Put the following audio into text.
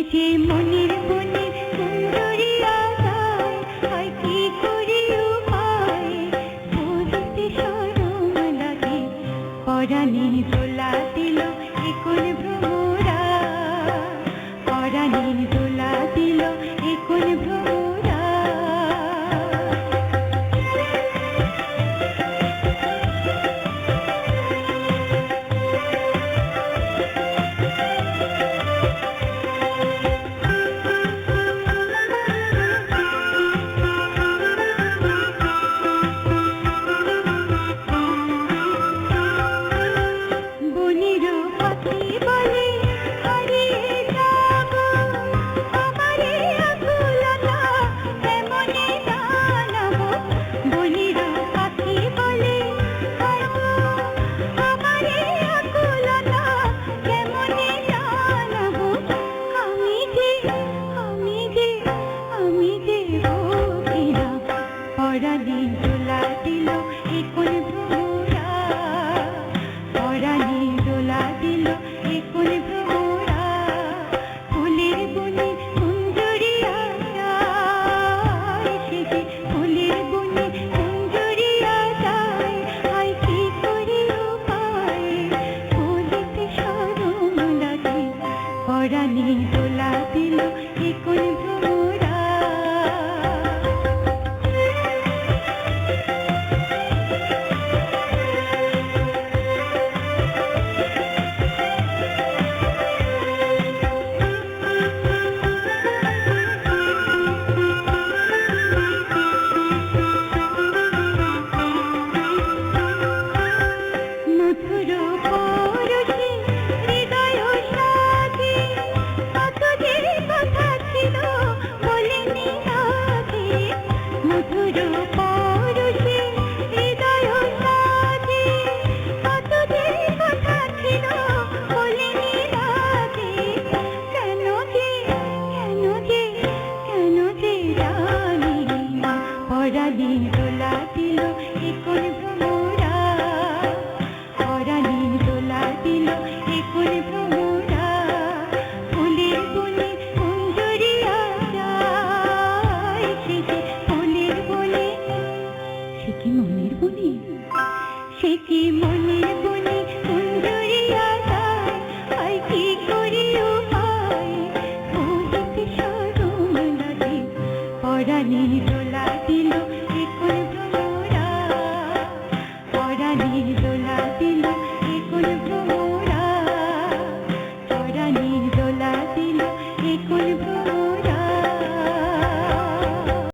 যে মনের বনে সুন্দরিয়া যায়, হয় কি করি উপায়, বলতে শরম লাগে। পরাণে দোলা দিল এ কোন ভ্রমরা, পরাণে দোলা দিল এ কোন ভ্রমরা। বনেরও পাখি বলে হারিয়ে যাব, আমারে আকুলতা কেমনে জানাবো। বনেরও পাখি বলে আমারে আকুলতা কেমনে জানাবো। আমি যে বুঝি না, পরাণে দোলা দিল এ কোন ভ্রমরা, পরাণে দোলা দিল এ কোন ভ্রমরা। ফুলের বনে সুন্দরিয়া যায়, সে যে ফুলের বনে সুন্দরিয়া যায়, হয় কি করি উপায়, বলিতে শরম লাগে। পরাণে দোলা দিল এ কোন ভ্রমরা। মধুর পরশে হৃদয় সাথে, কত যে কথা ছিল বলিনি আগে। মধুর পরশে হৃদয় সাথে, কত যে কথা ছিল বলিনি আগে। কেন যে জানি না, পরাণে দোলা দিল এ কোন ভ্রমরা, পরাণে দোলা দিল এ কোন ভ্রমরা। ফুলের বনে সুন্দরিয়া যায়, সে যে ফুলের বনে, সে কি মনের বনে, সে কি মনের বনে